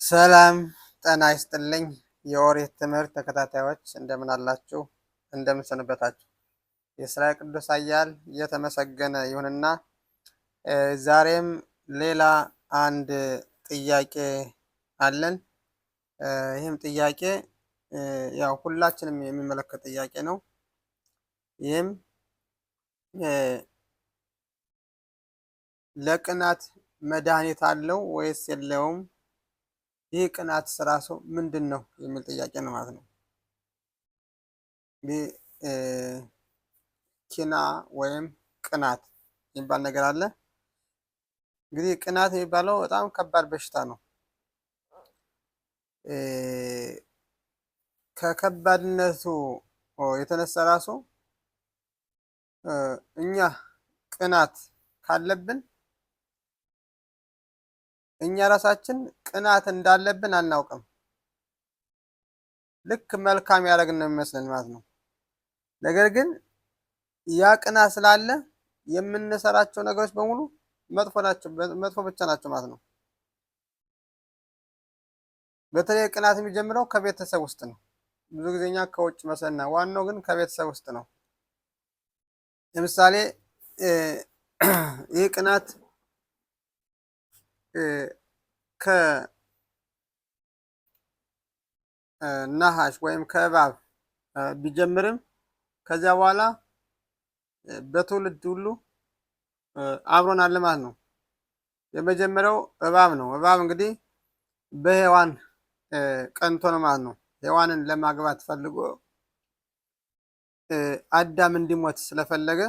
ሰላም ጤና ይስጥልኝ። የኦሪት ትምህርት ተከታታዮች እንደምን አላችሁ? እንደምን ሰነበታችሁ? የእስራኤል ቅዱስ ኃያል የተመሰገነ ይሁንና ዛሬም ሌላ አንድ ጥያቄ አለን። ይህም ጥያቄ ያው ሁላችንም የሚመለከት ጥያቄ ነው። ይህም ለቅናት መድኃኒት አለው ወይስ የለውም? ይህ ቅናት ራሱ ምንድን ነው የሚል ጥያቄ ነው ማለት ነው። ይህ ኪና ወይም ቅናት የሚባል ነገር አለ። እንግዲህ ቅናት የሚባለው በጣም ከባድ በሽታ ነው። ከከባድነቱ የተነሳ ራሱ እኛ ቅናት ካለብን እኛ ራሳችን ቅናት እንዳለብን አናውቅም። ልክ መልካም ያደረግን ነው የሚመስለን ማለት ነው። ነገር ግን ያ ቅናት ስላለ የምንሰራቸው ነገሮች በሙሉ መጥፎ ናቸው፣ መጥፎ ብቻ ናቸው ማለት ነው። በተለይ ቅናት የሚጀምረው ከቤተሰብ ውስጥ ነው። ብዙ ጊዜ እኛ ከውጭ መስለና ዋናው ግን ከቤተሰብ ውስጥ ነው። ለምሳሌ ይህ ቅናት ከናሃሽ ወይም ከእባብ ቢጀምርም ከዚያ በኋላ በትውልድ ሁሉ አብሮን አለ ማለት ነው። የመጀመሪያው እባብ ነው። እባብ እንግዲህ በሔዋን ቀንቶ ነው ማለት ነው። ሔዋንን ለማግባት ፈልጎ አዳም እንዲሞት ስለፈለገ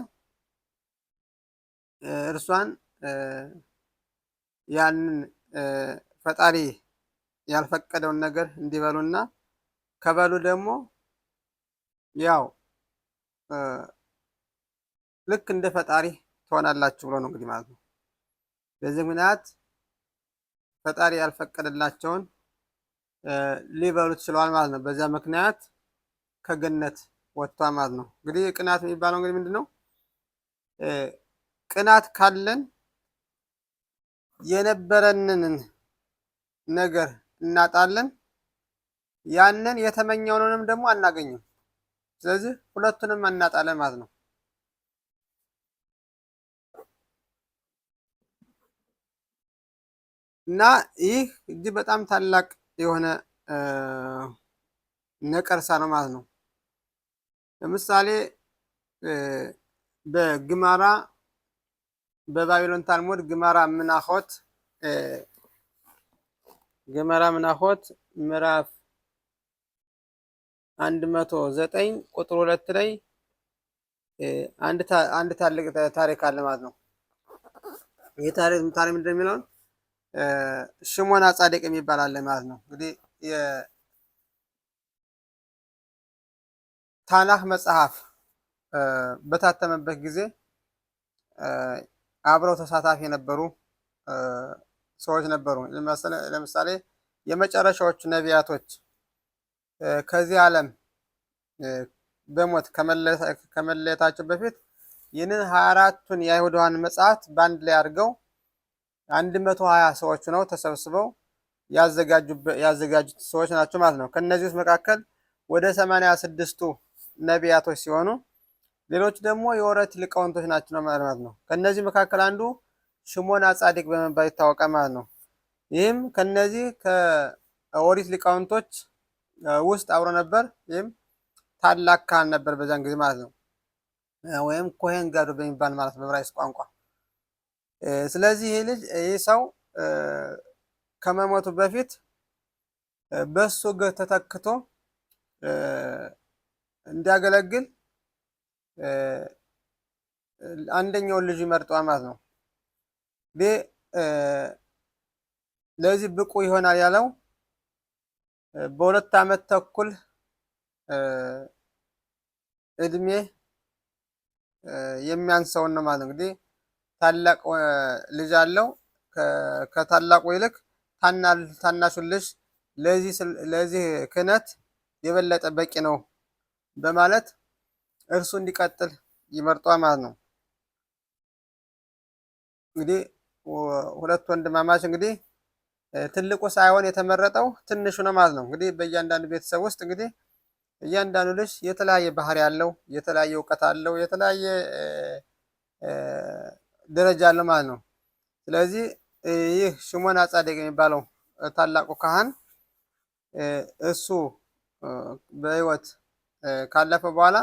እርሷን ያንን ፈጣሪ ያልፈቀደውን ነገር እንዲበሉና ከበሉ ደግሞ ያው ልክ እንደ ፈጣሪ ትሆናላችሁ ብሎ ነው እንግዲህ ማለት ነው። በዚህ ምክንያት ፈጣሪ ያልፈቀደላቸውን ሊበሉት ችለዋል ማለት ነው። በዚያ ምክንያት ከገነት ወጥቷል ማለት ነው። እንግዲህ ቅናት የሚባለው እንግዲህ ምንድን ነው? ቅናት ካለን የነበረንን ነገር እናጣለን፣ ያንን የተመኘውንም ደግሞ አናገኝም። ስለዚህ ሁለቱንም እናጣለን ማለት ነው። እና ይህ እጅግ በጣም ታላቅ የሆነ ነቀርሳ ነው ማለት ነው። ለምሳሌ በግማራ በባቢሎን ታልሙድ ግማራ ምናሆት ምዕራፍ 109 ቁጥር 2 ላይ አንድ ታላቅ ታሪክ አለ ማለት ነው። ይህ ታሪክ ምንድን ነው የሚለውን ሽሞና ጻድቅ የሚባል አለ ማለት ነው። እንግዲህ የታናህ መጽሐፍ በታተመበት ጊዜ አብረው ተሳታፊ የነበሩ ሰዎች ነበሩ። ለምሳሌ የመጨረሻዎቹ ነቢያቶች ከዚህ ዓለም በሞት ከመለየታቸው በፊት ይህንን 24ቱን የአይሁዳውያን መጽሐፍት በአንድ ላይ አድርገው 120 ሰዎች ነው ተሰብስበው ያዘጋጁት ሰዎች ናቸው ማለት ነው። ከነዚህ ውስጥ መካከል ወደ 86ቱ ነቢያቶች ሲሆኑ ሌሎች ደግሞ የኦሪት ሊቃውንቶች ናቸው ማለት ነው። ከነዚህ መካከል አንዱ ሽሞና ጻድቅ በመባል ይታወቃል ማለት ነው። ይህም ከነዚህ ከኦሪት ሊቃውንቶች ውስጥ አብሮ ነበር። ይህም ታላቅ ካህን ነበር በዛን ጊዜ ማለት ነው። ወይም ኮሄን ጋዶ በሚባል ማለት ነው በዕብራይስጥ ቋንቋ። ስለዚህ ይህ ሰው ከመሞቱ በፊት በሱ እግር ተተክቶ እንዲያገለግል አንደኛውን ልጅ ይመርጠዋል ማለት ነው። ለዚህ ብቁ ይሆናል ያለው በ2 ዓመት ተኩል እድሜ የሚያንሰውን ነው ማለት ነው። እንግዲህ ታላቅ ልጅ አለው። ከታላቁ ይልቅ ታናሹን ልጅ ለዚህ ክህነት የበለጠ በቂ ነው በማለት እርሱ እንዲቀጥል ይመርጧል ማለት ነው። እንግዲህ ሁለት ወንድማማች እንግዲህ ትልቁ ሳይሆን የተመረጠው ትንሹ ነው ማለት ነው። እንግዲህ በእያንዳንዱ ቤተሰብ ውስጥ እንግዲህ እያንዳንዱ ልጅ የተለያየ ባህሪ ያለው፣ የተለያየ እውቀት አለው፣ የተለያየ ደረጃ አለው ማለት ነው። ስለዚህ ይህ ሽሞን አጻዴቅ የሚባለው ታላቁ ካህን እሱ በሕይወት ካለፈ በኋላ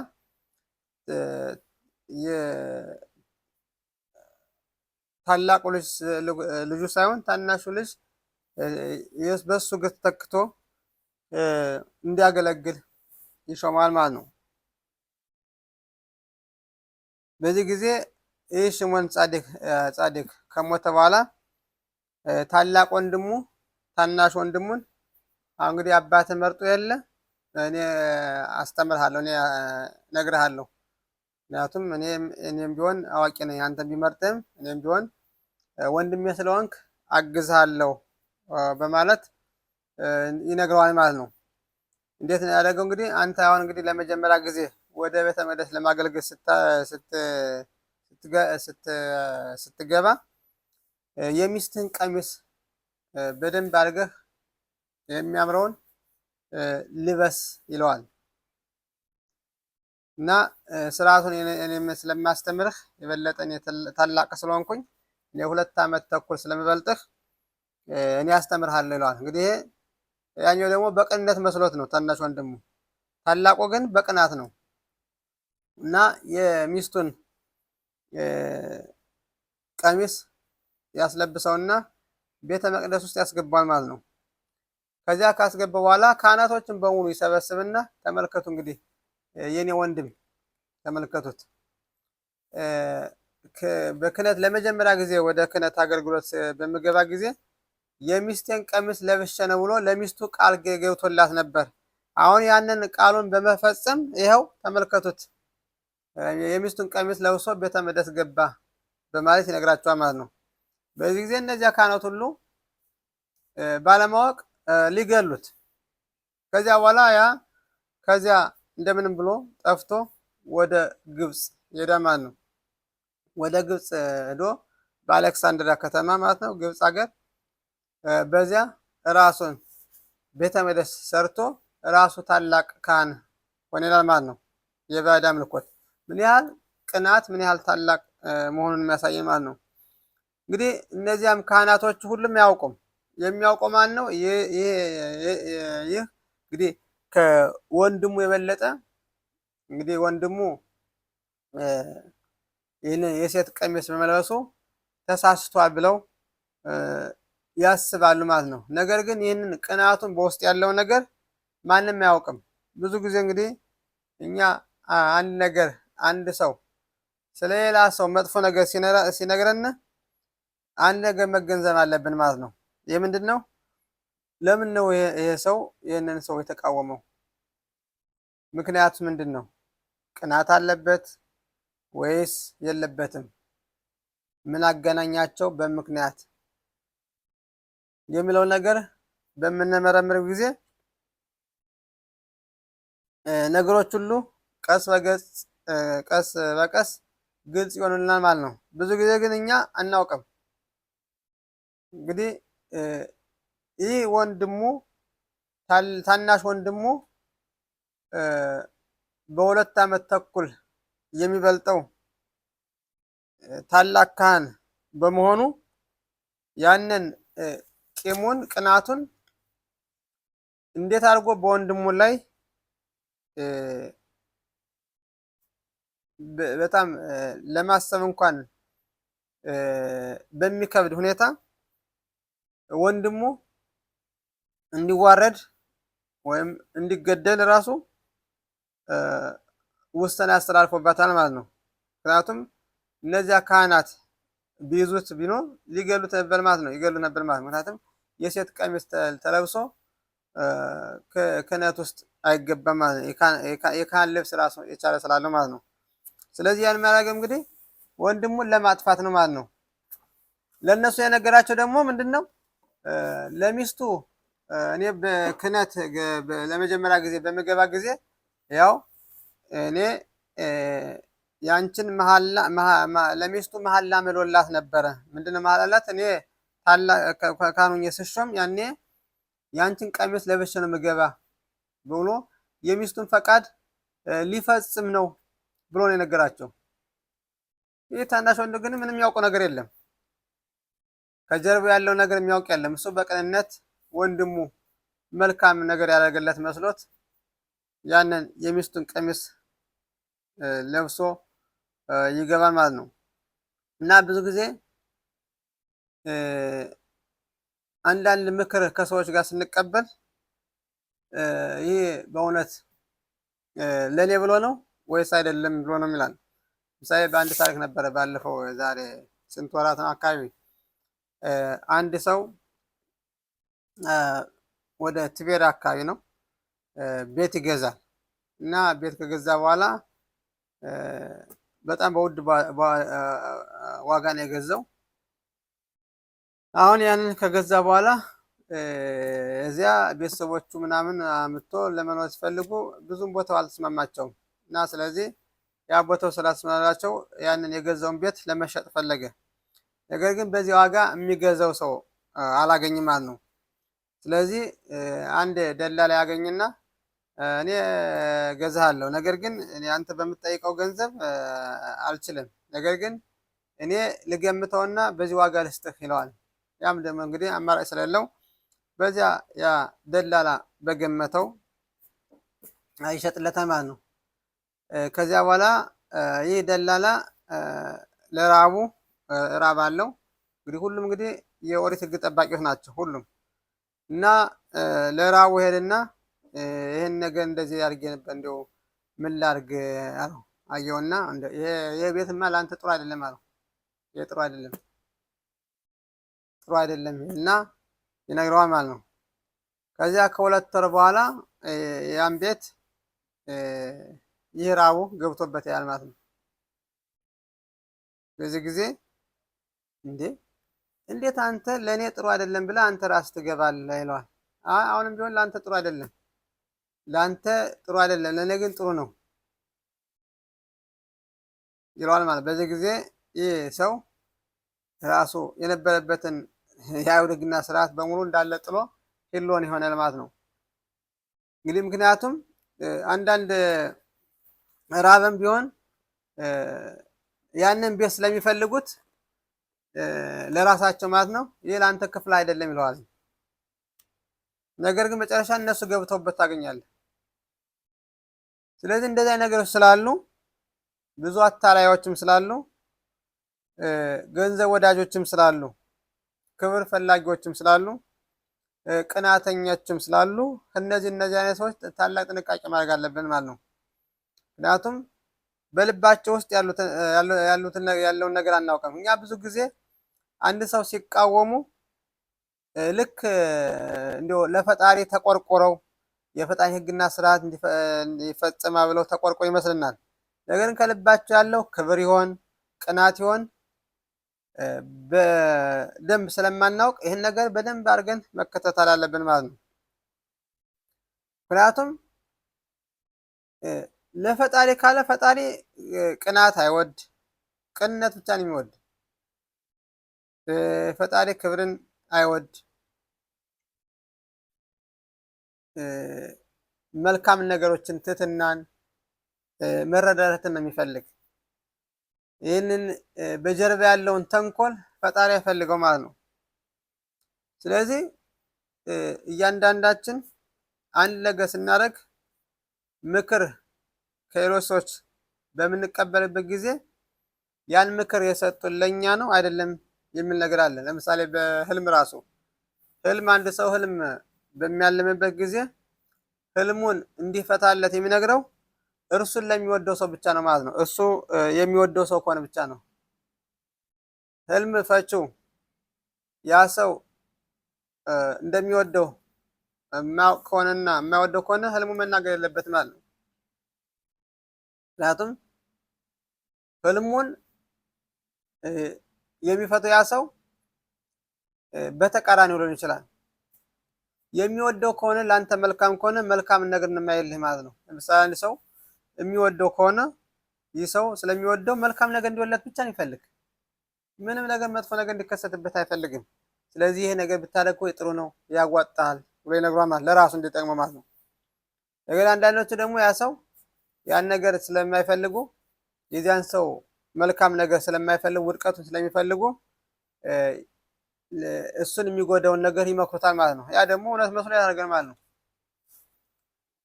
ታላቁ ልጁ ሳይሆን ታናሹ ልጅ በሱ እግር ተተክቶ እንዲያገለግል ይሾማል ማለት ነው። በዚህ ጊዜ ይህ ሽሞን ጻድቅ ከሞተ በኋላ ታላቅ ወንድሙ ታናሽ ወንድሙን እንግዲህ አባት መርጦ የለ እኔ አስተምርሃለሁ፣ እኔ ነግርሃለሁ፣ ምክንያቱም እኔም ቢሆን አዋቂ ነኝ፣ አንተም ቢመርጥም እኔም ቢሆን ወንድሜ ስለሆንክ አግዝሃለሁ በማለት ይነግረዋል ማለት ነው። እንዴት ነው ያደረገው? እንግዲህ አንተ አሁን እንግዲህ ለመጀመሪያ ጊዜ ወደ ቤተ መቅደስ ለማገልገል ስትገባ የሚስትህን ቀሚስ በደንብ አድርገህ የሚያምረውን ልበስ ይለዋል እና ስርዓቱን እኔም ስለማስተምርህ የበለጠ እኔ ታላቅ ስለሆንኩኝ እኔ 2 ዓመት ተኩል ስለምበልጥህ እኔ አስተምርሃለሁ ይለዋል። እንግዲህ ያኛው ደግሞ በቅንነት መስሎት ነው ታናሽ ወንድሙ፣ ታላቁ ግን በቅናት ነው እና የሚስቱን ቀሚስ ያስለብሰውና ቤተ መቅደስ ውስጥ ያስገባል ማለት ነው። ከዚያ ካስገባ በኋላ ካህናቶችን በሙሉ ይሰበስብና ተመልከቱ እንግዲህ የኔ ወንድም ተመልከቱት፣ በክህነት ለመጀመሪያ ጊዜ ወደ ክህነት አገልግሎት በምገባ ጊዜ የሚስቴን ቀሚስ ለብሼ ነው ብሎ ለሚስቱ ቃል ገብቶላት ነበር። አሁን ያንን ቃሉን በመፈጸም ይኸው ተመልከቱት የሚስቱን ቀሚስ ለብሶ ቤተ መቅደስ ገባ በማለት ይነግራቸዋል ማለት ነው። በዚህ ጊዜ እነዚያ ካህናት ሁሉ ባለማወቅ ሊገሉት፣ ከዚያ በኋላ ከዚያ እንደምንም ብሎ ጠፍቶ ወደ ግብፅ ሄደ ማለት ነው። ወደ ግብፅ ሄዶ በአሌክሳንድሪያ ከተማ ማለት ነው ግብፅ ሀገር በዚያ ራሱን ቤተ መቅደስ ሰርቶ ራሱ ታላቅ ካህን ሆኗል ማለት ነው። የባዕድ አምልኮት ምን ያህል ቅናት ምን ያህል ታላቅ መሆኑን የሚያሳይ ማለት ነው። እንግዲህ እነዚያም ካህናቶች ሁሉም ያውቁም የሚያውቀው ማን ነው? ይህ እንግዲህ ከወንድሙ የበለጠ እንግዲህ ወንድሙ ይህን የሴት ቀሚስ በመልበሱ ተሳስቷል ብለው ያስባሉ ማለት ነው። ነገር ግን ይህንን ቅናቱን በውስጥ ያለው ነገር ማንም አያውቅም። ብዙ ጊዜ እንግዲህ እኛ አንድ ነገር አንድ ሰው ስለሌላ ሰው መጥፎ ነገር ሲነግረን አንድ ነገር መገንዘብ አለብን ማለት ነው። ይህ ምንድን ነው? ለምን ነው ይሄ ሰው ይህንን ሰው የተቃወመው? ምክንያቱ ምንድን ነው? ቅናት አለበት ወይስ የለበትም? ምን አገናኛቸው በምክንያት የሚለው ነገር በምንመረምር ጊዜ ነገሮች ሁሉ ቀስ በቀስ ግልጽ ይሆኑልናል ማለት ነው። ብዙ ጊዜ ግን እኛ አናውቅም። እንግዲህ ይህ ወንድሙ ታናሽ ወንድሙ በ2 ዓመት ተኩል የሚበልጠው ታላቅ ካህን በመሆኑ ያንን ቂሙን ቅናቱን እንዴት አድርጎ በወንድሙ ላይ በጣም ለማሰብ እንኳን በሚከብድ ሁኔታ ወንድሙ እንዲዋረድ ወይም እንዲገደል ራሱ ውሳኔ አስተላልፎበታል ማለት ነው። ምክንያቱም እነዚያ ካህናት ቢይዙት ሊገሉት ነበር ማለት ነው፣ ይገሉ ነበር ማለት ነው። ምክንያቱም የሴት ቀሚስ ተለብሶ ክህነት ውስጥ አይገባም ማለት ነው። የካህን ልብስ ራሱ የቻለ ስላለው ማለት ነው። ስለዚህ ያን የሚያደርገው እንግዲህ ወንድሙን ለማጥፋት ነው ማለት ነው። ለእነሱ የነገራቸው ደግሞ ምንድን ነው? ለሚስቱ እኔ በክህነት ለመጀመሪያ ጊዜ በምገባ ጊዜ ያው እኔ ያንቺን ለሚስቱ መሐላ ምሎላት ነበረ። ምንድነው መሐላላት? እኔ ካህኑኝ ስሾም ያኔ ያንቺን ቀሚስ ለብሼ ነው የምገባ ብሎ የሚስቱን ፈቃድ ሊፈጽም ነው ብሎ ነው የነገራቸው። ይህ ታናሽ ወንድ ግን ምንም የሚያውቀው ነገር የለም። ከጀርባው ያለው ነገር የሚያውቅ የለም። እሱ በቅንነት ወንድሙ መልካም ነገር ያደረገለት መስሎት ያንን የሚስቱን ቀሚስ ለብሶ ይገባል ማለት ነው። እና ብዙ ጊዜ አንዳንድ ምክር ከሰዎች ጋር ስንቀበል ይህ በእውነት ለኔ ብሎ ነው ወይስ አይደለም ብሎ ነው የሚላል። ምሳሌ በአንድ ታሪክ ነበረ ባለፈው ዛሬ ስንት ወራት ነው አካባቢ አንድ ሰው ወደ ትቤር አካባቢ ነው ቤት ይገዛል እና ቤት ከገዛ በኋላ በጣም በውድ ዋጋ ነው የገዛው። አሁን ያንን ከገዛ በኋላ እዚያ ቤተሰቦቹ ምናምን አምጥቶ ለመኖር ሲፈልጉ ብዙም ቦታው አልተስማማቸውም እና ስለዚህ ያ ቦታው ስላልተስማማቸው ያንን የገዛውን ቤት ለመሸጥ ፈለገ። ነገር ግን በዚህ ዋጋ የሚገዛው ሰው አላገኝም ማለት ነው። ስለዚህ አንድ ደላላ ያገኝና እኔ ገዛሃለሁ፣ ነገር ግን እኔ አንተ በምትጠይቀው ገንዘብ አልችልም፣ ነገር ግን እኔ ልገምተውና በዚህ ዋጋ ልስጥህ ይለዋል። ያም ደግሞ እንግዲህ አማራጭ ስለሌለው በዚያ ያ ደላላ በገመተው ይሸጥለታል ማለት ነው። ከዚያ በኋላ ይህ ደላላ ለራቡ ራብ አለው። እንግዲህ ሁሉም እንግዲህ የኦሪት ሕግ ጠባቂዎች ናቸው ሁሉም እና ለራቡ ሄድና ይሄን ነገር እንደዚህ አድርጌ ነበር እንደው ምን ላድርግ አለው። አየውና ይሄ ቤትማ ለአንተ ጥሩ አይደለም አለው። ይሄ ጥሩ አይደለም እና ይነግረዋል ማለት ነው። ከዚያ ከሁለት ወር በኋላ ያን ቤት ይህ ራቡ ገብቶበት ያል ማለት ነው። በዚህ ጊዜ እንዴት አንተ ለእኔ ጥሩ አይደለም ብለህ አንተ ራስህ ትገባለህ ይለዋል። አሁንም ቢሆን ለአንተ ጥሩ አይደለም፣ ለእኔ ግን ጥሩ ነው ይለዋል ማለት። በዚህ ጊዜ ይህ ሰው ራሱ የነበረበትን የአይሁድ ሕግና ስርዓት በሙሉ እንዳለ ጥሎ ሂሎን ይሆናል ማለት ነው። እንግዲህ ምክንያቱም አንዳንድ ራብም ቢሆን ያንን ቤት ስለሚፈልጉት ለራሳቸው ማለት ነው ይህ ለአንተ ክፍል አይደለም ይለዋል። ነገር ግን መጨረሻ እነሱ ገብተውበት ታገኛለህ። ስለዚህ እንደዚህ ነገሮች ስላሉ ብዙ አታላዮችም ስላሉ ገንዘብ ወዳጆችም ስላሉ ክብር ፈላጊዎችም ስላሉ ቅናተኞችም ስላሉ እነዚህ አይነት ሰዎች ታላቅ ጥንቃቄ ማድረግ አለብን ማለት ነው። ምክንያቱም በልባቸው ውስጥ ያለውን ነገር አናውቅም። እኛ ብዙ ጊዜ አንድ ሰው ሲቃወሙ ልክ እንዲያው ለፈጣሪ ተቆርቆረው የፈጣሪ ሕግና ስርዓት እንዲፈጸማ ብለው ተቆርቆረው ይመስልናል። ነገር ግን ከልባቸው ያለው ክብር ይሆን ቅናት ይሆን በደንብ ስለማናውቅ ይህን ነገር በደንብ አድርገን መከታተል አለብን ማለት ነው። ምክንያቱም ለፈጣሪ ካለ ፈጣሪ ቅናት አይወድ፣ ቅንነት ብቻ ነው የሚወድ። ፈጣሪ ክብርን አይወድ፣ መልካም ነገሮችን፣ ትህትናን፣ መረዳዳትን ነው የሚፈልግ። ይህንን በጀርባ ያለውን ተንኮል ፈጣሪ አይፈልገው ማለት ነው። ስለዚህ እያንዳንዳችን አንድ ነገር ስናደርግ ምክር ከሌሎች ሰዎች በምንቀበልበት ጊዜ ያን ምክር የሰጡን ለእኛ ነው አይደለም የሚል ነገር አለ። ለምሳሌ በህልም ራሱ አንድ ሰው ህልም በሚያልምበት ጊዜ ህልሙን እንዲፈታለት የሚነግረው እርሱን ለሚወደው ሰው ብቻ ነው ማለት ነው። እሱ የሚወደው ሰው ከሆነ ብቻ ነው። ህልም ፈቺው ያ ሰው እንደሚወደው የማያውቅ ከሆነና የማይወደው ከሆነ ህልሙ መናገር የለበትም ማለት ነው። ምክንያቱም ህልሙን የሚፈተው ያ ሰው በተቃራኒው ሊሆን ይችላል። የሚወደው ከሆነ ለአንተ መልካም ከሆነ መልካም ነገር እንማይልህ ማለት ነው። ለምሳሌ አንድ ሰው የሚወደው ከሆነ ይህ ሰው ስለሚወደው መልካም ነገር እንዲወለት ብቻ ነው ይፈልግ። ምንም ነገር መጥፎ ነገር እንዲከሰትበት አይፈልግም። ስለዚህ ይሄ ነገር ብታደርግ እኮ ጥሩ ነው ያዋጣል ብሎ ይነግሯል ማለት ለራሱ እንዲጠቅመው ማለት ነው። ነገር አንዳንዶቹ ደግሞ ያ ሰው ያን ነገር ስለማይፈልጉ የዚያን ሰው መልካም ነገር ስለማይፈልጉ ውድቀቱን ስለሚፈልጉ እሱን የሚጎዳውን ነገር ይመክሩታል ማለት ነው። ያ ደግሞ እውነት መስሎ ያደርጋል ማለት ነው።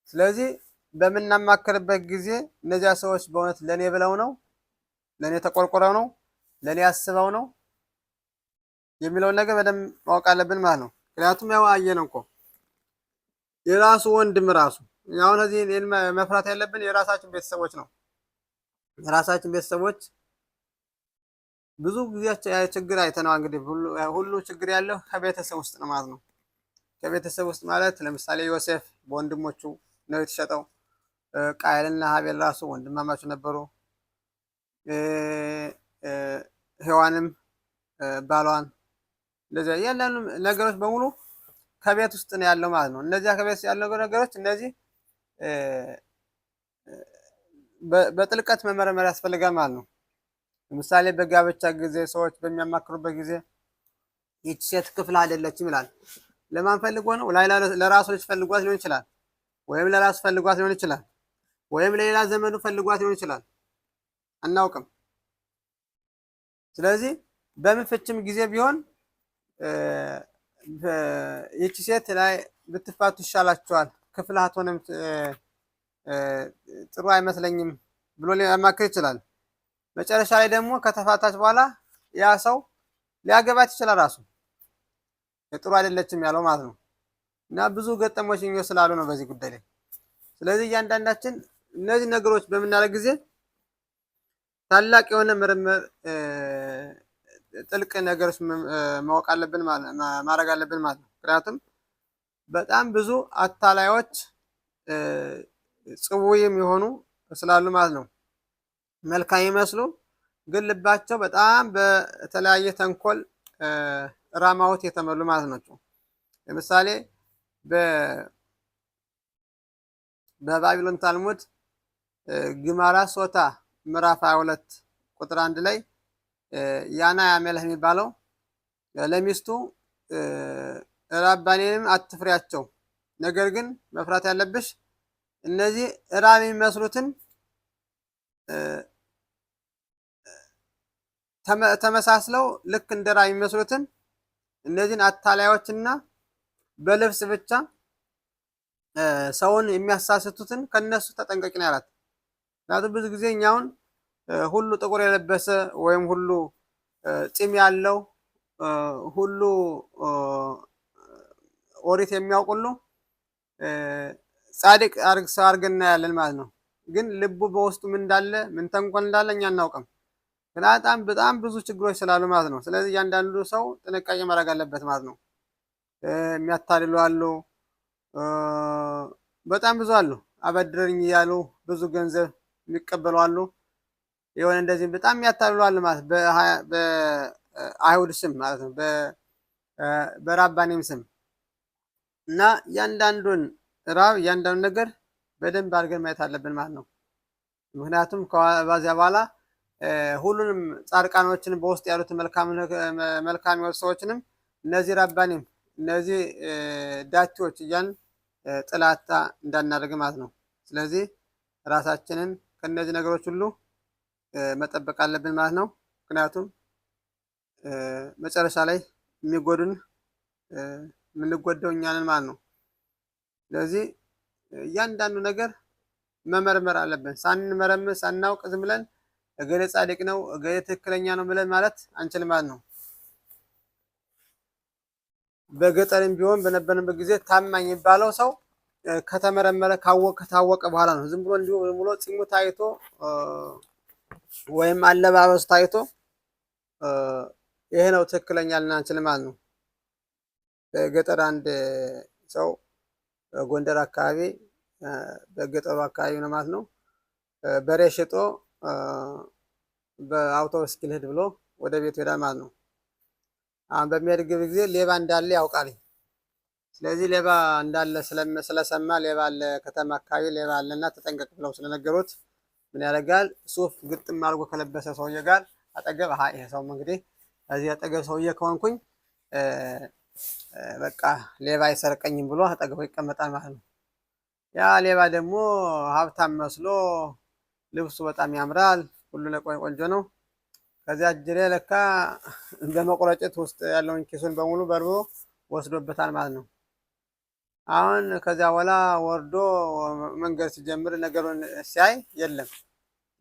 ስለዚህ በምናማክርበት ጊዜ እነዚያ ሰዎች በእውነት ለኔ ብለው ነው፣ ለኔ ተቆርቆረው ነው፣ ለኔ አስበው ነው የሚለውን ነገር በደንብ ማወቅ አለብን ማለት ነው። ምክንያቱም ያው አየነው እኮ የራሱ ወንድም ራሱ አሁን እዚህ መፍራት ያለብን የራሳችን ቤተሰቦች ነው። የራሳችን ቤተሰቦች ብዙ ጊዜ ችግር አይተነዋል። እንግዲህ ሁሉ ችግር ያለው ከቤተሰብ ውስጥ ነው ማለት ነው። ከቤተሰብ ውስጥ ማለት ለምሳሌ ዮሴፍ በወንድሞቹ ነው የተሸጠው። ቃየልና ሀቤል ራሱ ወንድማማች ነበሩ። ሔዋንም ባሏን እንደዚህ ያሉ ነገሮች በሙሉ ከቤት ውስጥ ነው ያለው ማለት ነው። እነዚያ ከቤት ውስጥ ያሉ ነገሮች እነዚህ በጥልቀት መመርመር ያስፈልጋል ማለት ነው። ለምሳሌ በጋብቻ ጊዜ ሰዎች በሚያማክሩበት ጊዜ ይህች ሴት ክፍል አይደለችም ይላል። ለማን ፈልጎ ነው? ለራሱ ልጅ ፈልጓት ሊሆን ይችላል፣ ወይም ለራሱ ፈልጓት ሊሆን ይችላል፣ ወይም ለሌላ ዘመዱ ፈልጓት ሊሆን ይችላል፣ አናውቅም። ስለዚህ በምን ፍችም ጊዜ ቢሆን ይህች ሴት ላይ ብትፋቱ ይሻላችኋል፣ ክፍል አትሆንም፣ ጥሩ አይመስለኝም ብሎ ሊያማክር ይችላል። መጨረሻ ላይ ደግሞ ከተፋታች በኋላ ያ ሰው ሊያገባት ይችላል ራሱ ጥሩ አይደለችም ያለው ማለት ነው። እና ብዙ ገጠሞች ስላሉ ነው በዚህ ጉዳይ ላይ። ስለዚህ እያንዳንዳችን እነዚህ ነገሮች በምናደርግ ጊዜ ታላቅ የሆነ ምርምር ጥልቅ ነገሮች ማወቅ አለብን ማድረግ አለብን ማለት ነው። ምክንያቱም በጣም ብዙ አታላዮች ጽውይም የሆኑ ስላሉ ማለት ነው። መልካም ይመስሉ ግን ልባቸው በጣም በተለያየ ተንኮል ራማዎት የተሞሉ ማለት ናቸው። ለምሳሌ በባቢሎን ታልሙድ ግማራ ሶታ ምዕራፍ 22 ቁጥር 1 ላይ ያና ያሜለህ የሚባለው ለሚስቱ ራባኔንም አትፍሪያቸው፣ ነገር ግን መፍራት ያለብሽ እነዚህ ራብ የሚመስሉትን ተመሳስለው ልክ እንደ ራብ የሚመስሉትን እነዚህን አታላዮችና በልብስ ብቻ ሰውን የሚያሳስቱትን ከነሱ ተጠንቀቂ ነው ያላት። ምክንያቱም ብዙ ጊዜ እኛውን ሁሉ ጥቁር የለበሰ ወይም ሁሉ ፂም ያለው ሁሉ ኦሪት የሚያውቅ ሁሉ ጻድቅ ሰው አድርገን እናያለን ማለት ነው። ግን ልቡ በውስጡ ምን እንዳለ ምን ተንኮል እንዳለ እኛ አናውቅም። በጣም ብዙ ችግሮች ስላሉ ማለት ነው። ስለዚህ እያንዳንዱ ሰው ጥንቃቄ ማድረግ አለበት ማለት ነው። የሚያታልሉ አሉ፣ በጣም ብዙ አሉ። አበድረኝ እያሉ ብዙ ገንዘብ የሚቀበሉ አሉ። የሆነ እንደዚህ በጣም የሚያታልሉ አሉ ማለት በአይሁድ ስም ማለት ነው፣ በራባኔም ስም እና እያንዳንዱን ራብ እያንዳንዱን ነገር በደንብ አድርገን ማየት አለብን ማለት ነው። ምክንያቱም ከዚያ በኋላ ሁሉንም ጻድቃኖችን በውስጥ ያሉትን መልካም የሆኑ ሰዎችንም እነዚህ ራባኔም እነዚህ ዳቲዎች እያልን ጥላታ እንዳናደርግ ማለት ነው። ስለዚህ ራሳችንን ከነዚህ ነገሮች ሁሉ መጠበቅ አለብን ማለት ነው። ምክንያቱም መጨረሻ ላይ የሚጎዱን የምንጎደው እኛ ነን ማለት ነው። ስለዚህ እያንዳንዱ ነገር መመርመር አለብን። ሳንመረምር ሳናውቅ ዝም ብለን እገሌ ጻድቅ ነው እገሌ ትክክለኛ ነው ብለን ማለት አንችልም ማለት ነው። በገጠርም ቢሆን በነበርንበት ጊዜ ታማኝ የሚባለው ሰው ከተመረመረ ከታወቀ በኋላ ነው። ዝም ብሎ እንዲሁ ዝም ብሎ ፂሙ ታይቶ ወይም አለባበሱ ታይቶ ይሄ ነው ትክክለኛ ልን አንችልም ማለት ነው። በገጠር አንድ ሰው ጎንደር አካባቢ በገጠሩ አካባቢ ነው ማለት ነው በሬ ሽጦ በአውቶቡስ ልሂድ ብሎ ወደ ቤቱ ሄዳል ማለት ነው። አሁን በሚሄድበት ጊዜ ሌባ እንዳለ ያውቃል። ስለዚህ ሌባ እንዳለ ስለሰማ ሌባ አለ ከተማ አካባቢ ሌባ አለና ተጠንቀቅ ብለው ስለነገሩት ምን ያደርጋል? ሱፍ ግጥም አድርጎ ከለበሰ ሰውዬ ጋር አጠገብ ይሄ ሰው እንግዲህ እዚህ አጠገብ ሰውዬ ከሆንኩኝ በቃ ሌባ አይሰርቀኝም ብሎ አጠገቡ ይቀመጣል ማለት ነው። ያ ሌባ ደግሞ ሀብታም መስሎ ልብሱ በጣም ያምራል፣ ሁሉ ቆንጆ ነው። ከዚያ እጅሬ ለካ በመቁረጭት ውስጥ ያለውን ኪሱን በሙሉ በርብሮ ወስዶበታል ማለት ነው። አሁን ከዚያ በኋላ ወርዶ መንገድ ሲጀምር ነገሩን ሲያይ የለም፣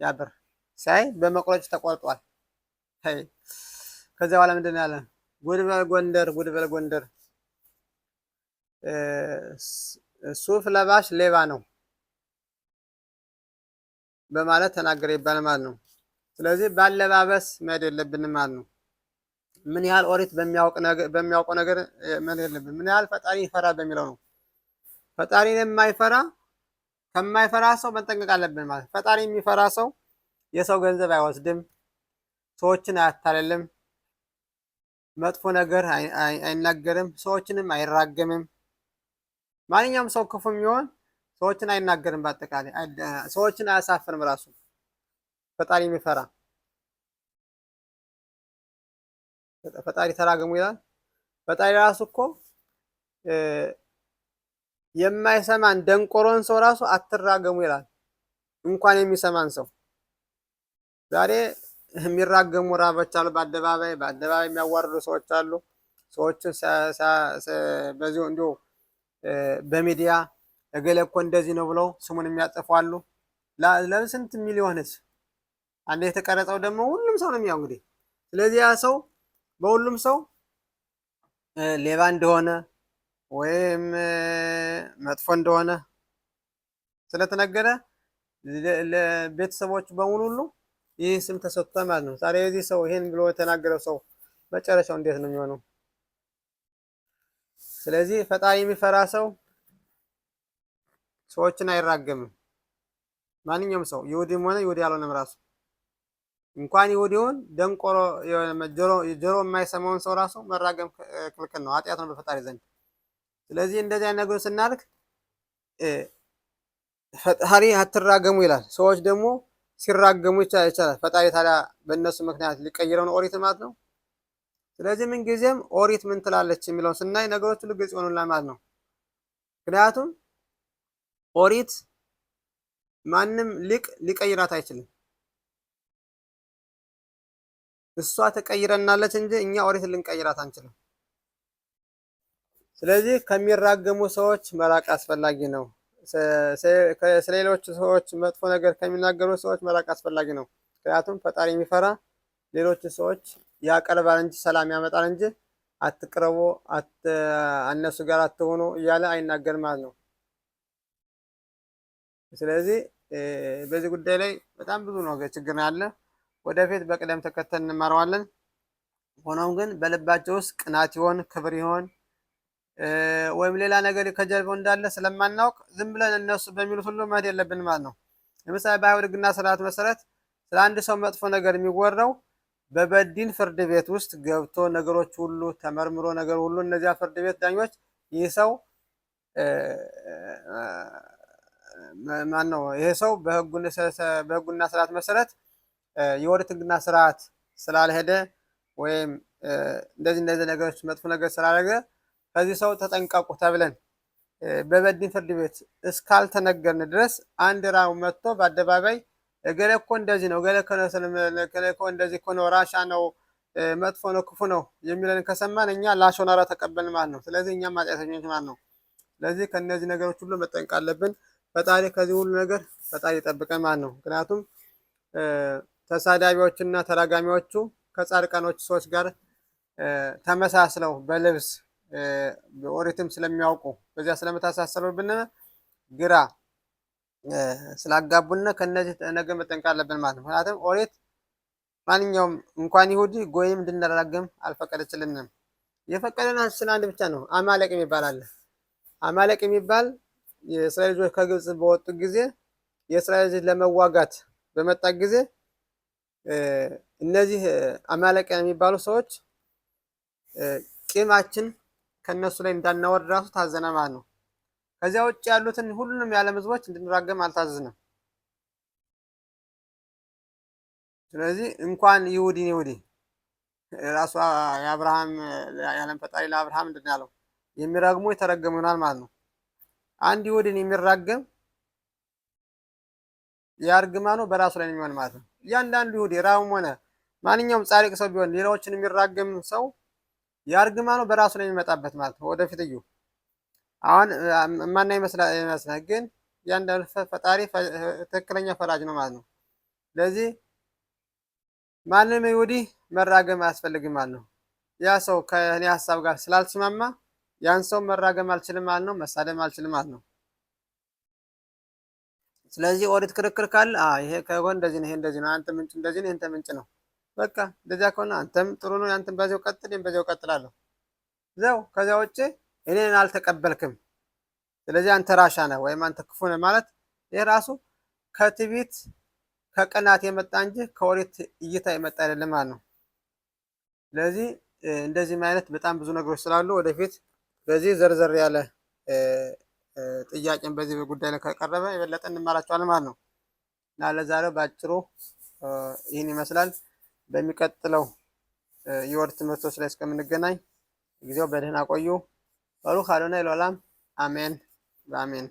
ያ ብር ሲያይ በመቁረጭ ተቆርጧል። ከዚያ በኋላ ምንድን ነው ያለ? ጉድ በል ጎንደር፣ ጉድ በል ጎንደር፣ ሱፍ ለባሽ ሌባ ነው በማለት ተናገረ ይባላል ማለት ነው። ስለዚህ ባለባበስ መሄድ የለብንም ማለት ነው። ምን ያህል ኦሪት በሚያውቀው ነገር መሄድ የለብን፣ ምን ያህል ፈጣሪ ይፈራ በሚለው ነው። ፈጣሪን የማይፈራ ከማይፈራ ሰው መጠንቀቅ አለብን ማለት። ፈጣሪ የሚፈራ ሰው የሰው ገንዘብ አይወስድም፣ ሰዎችን አያታልልም፣ መጥፎ ነገር አይናገርም፣ ሰዎችንም አይራገምም። ማንኛውም ሰው ክፉ የሚሆን ሰዎችን አይናገርም፣ በአጠቃላይ ሰዎችን አያሳፍርም። ራሱ ፈጣሪ የሚፈራ ፈጣሪ ተራገሙ ይላል። ፈጣሪ ራሱ እኮ የማይሰማን ደንቆሮን ሰው ራሱ አትራገሙ ይላል፣ እንኳን የሚሰማን ሰው። ዛሬ የሚራገሙ ራቦች አሉ፣ በአደባባይ የሚያዋርዱ ሰዎች አሉ። ሰዎችን በዚሁ እንዲሁ በሚዲያ እገሌ እኮ እንደዚህ ነው ብለው ስሙን የሚያጠፉ አሉ። ለስንት ሚሊዮንስ አንድ የተቀረጸው ደግሞ ሁሉም ሰው ነው የሚያው እንግዲህ። ስለዚህ ያ ሰው በሁሉም ሰው ሌባ እንደሆነ ወይም መጥፎ እንደሆነ ስለተነገረ ለቤተሰቦች በሙሉ ሁሉ ይህ ስም ተሰጥቷል ማለት ነው። ዛሬ የዚህ ሰው ይሄን ብሎ የተናገረው ሰው መጨረሻው እንዴት ነው የሚሆነው? ስለዚህ ፈጣሪ የሚፈራ ሰው ሰዎችን አይራገምም። ማንኛውም ሰው ይሁዲም ሆነ ይሁዲ ያልሆነም ራሱ እንኳን ይሁዲውን ደንቆሮ ጆሮ የማይሰማውን ሰው ራሱ መራገም ክልክል ነው፣ ኃጢአት ነው በፈጣሪ ዘንድ። ስለዚህ እንደዚህ አይነት ነገሮች ስናደርግ ፈጣሪ አትራገሙ ይላል። ሰዎች ደግሞ ሲራገሙ ይቻላል። ፈጣሪ ታዲያ በእነሱ ምክንያት ሊቀይረው ነው ኦሪት ማለት ነው። ስለዚህ ምን ጊዜም ኦሪት ምን ትላለች የሚለውን ስናይ ነገሮች ሁሉ ግልጽ ይሆኑልናል ማለት ነው። ምክንያቱም ኦሪት ማንም ሊቀይራት አይችልም። እሷ ተቀይረናለች እንጂ እኛ ኦሪት ልንቀይራት አንችልም። ስለዚህ ከሚራገሙ ሰዎች መራቅ አስፈላጊ ነው። ስለሌሎች ሰዎች መጥፎ ነገር ከሚናገሩ ሰዎች መራቅ አስፈላጊ ነው። ምክንያቱም ፈጣሪ የሚፈራ ሌሎች ሰዎች ያቀርባል እንጂ ሰላም ያመጣል እንጂ አትቅረቡ፣ እነሱ ጋር አትሆኑ እያለ አይናገርም ማለት ነው። ስለዚህ በዚህ ጉዳይ ላይ በጣም ብዙ ነው ችግር ያለ፣ ወደፊት በቅደም ተከተል እንማረዋለን። ሆኖም ግን በልባቸው ውስጥ ቅናት ይሆን ክብር ይሆን ወይም ሌላ ነገር ከጀርባው እንዳለ ስለማናውቅ ዝም ብለን እነሱ በሚሉት ሁሉ መሄድ የለብን ማለት ነው። ለምሳሌ በአይሁድ ሕግና ስርዓት መሰረት ስለ አንድ ሰው መጥፎ ነገር የሚወራው በበዲን ፍርድ ቤት ውስጥ ገብቶ ነገሮች ሁሉ ተመርምሮ ነገር ሁሉ እነዚያ ፍርድ ቤት ዳኞች ይህ ሰው ማን ነው ይሄ ሰው በሕጉና ስርዓት መሰረት የኦሪት ሕግና ስርዓት ስላልሄደ ወይም እንደዚህ ነገሮች መጥፎ ነገር ስላደረገ ከዚህ ሰው ተጠንቀቁ ተብለን በበዲን ፍርድ ቤት እስካልተነገርን ድረስ አንድ ራው መጥቶ በአደባባይ እገሌ እኮ እንደዚህ ነው፣ እገሌ እኮ እንደዚህ እኮ ነው፣ ራሻ ነው፣ መጥፎ ነው፣ ክፉ ነው የሚለን ከሰማን እኛ ላሾናራ ተቀበልን ማለት ነው። ስለዚህ እኛም ኃጢአተኞች ማለት ነው። ስለዚህ ከእነዚህ ነገሮች ሁሉ መጠንቀቅ አለብን። ፈጣሪ ከዚህ ሁሉ ነገር ፈጣሪ ይጠብቀን ማለት ነው። ምክንያቱም ተሳዳቢዎችና ተራጋሚዎቹ ከጻድቃኖች ሰዎች ጋር ተመሳስለው በልብስ ኦሪትም ስለሚያውቁ በዚያ ስለመታሳሰሩብን ግራ ስላጋቡና ከነዚህ ነገር መጠንቀቅ አለብን ማለት ነው። ምክንያቱም ኦሪት ማንኛውም እንኳን ይሁዲ ጎይም እንድንራገም አልፈቀደችልንም። የፈቀደልን አንድ ብቻ ነው። አማሌቅ የሚባል አለ። አማሌቅ የሚባል የእስራኤል ልጆች ከግብጽ በወጡ ጊዜ የእስራኤል ልጆች ለመዋጋት በመጣ ጊዜ እነዚህ አማሌቅ የሚባሉ ሰዎች ቂማችን ከነሱ ላይ እንዳናወርድ ራሱ ታዘነ ማለት ነው። ከዚያ ውጭ ያሉትን ሁሉንም የዓለም ሕዝቦች እንድንራገም አልታዘዝንም። ስለዚህ እንኳን ይሁዲ ራሱ የአብርሃም የዓለም ፈጣሪ ለአብርሃም ምንድን ነው ያለው? የሚረግሙ የተረገሙ ይሆናል ማለት ነው። አንድ ይሁድን የሚራገም ያርግማኑ በራሱ ላይ ነው የሚሆን ማለት ነው። እያንዳንዱ ይሁዲ ራብም ሆነ ማንኛውም ጻድቅ ሰው ቢሆን ሌላዎችን የሚራገም ሰው ያርግማኑ በራሱ ላይ የሚመጣበት ማለት ነው። ወደፊት እዩ። አሁን ማና ይመስላል ግን እያንዳንዱ ፈጣሪ ትክክለኛ ፈራጅ ነው ማለት ነው። ስለዚህ ማንም ይሁዲ መራገም አያስፈልግም ማለት ነው። ያ ሰው ከእኔ ሀሳብ ጋር ስላልተስማማ ያን ሰው መራገም አልችልም ማለት ነው። መሳደም አልችልም ማለት ነው። ስለዚህ ኦሪት ክርክር ካለ ይሄ ከሆነ እንደዚህ ነው፣ ይሄ እንደዚህ ነው፣ አንተ ምንጭ እንደዚህ ነው፣ አንተ ምንጭ ነው። በቃ እንደዚያ ከሆነ አንተም ጥሩ ነው፣ አንተም በዚያው ቀጥል፣ እኔም በዚያው ቀጥላለሁ። ዘው ከዚያ ውጭ እኔን አልተቀበልክም፣ ስለዚህ አንተ ራሻ ነህ ወይም አንተ ክፉ ነህ ማለት ይሄ ራሱ ከትዕቢት ከቅናት የመጣ እንጂ ከኦሪት እይታ የመጣ አይደለም ማለት ነው። ስለዚህ እንደዚህም አይነት በጣም ብዙ ነገሮች ስላሉ ወደፊት በዚህ ዘርዘር ያለ ጥያቄን በዚህ ጉዳይ ላይ ከቀረበ የበለጠ እንማራቸዋለን ማለት ነው። እና ለዛሬው በአጭሩ ይህን ይመስላል። በሚቀጥለው የወር ትምህርቶች ላይ እስከምንገናኝ ጊዜው በደህና ቆዩ። በሩክ አዶናይ ለዓለም አሜን በአሜን።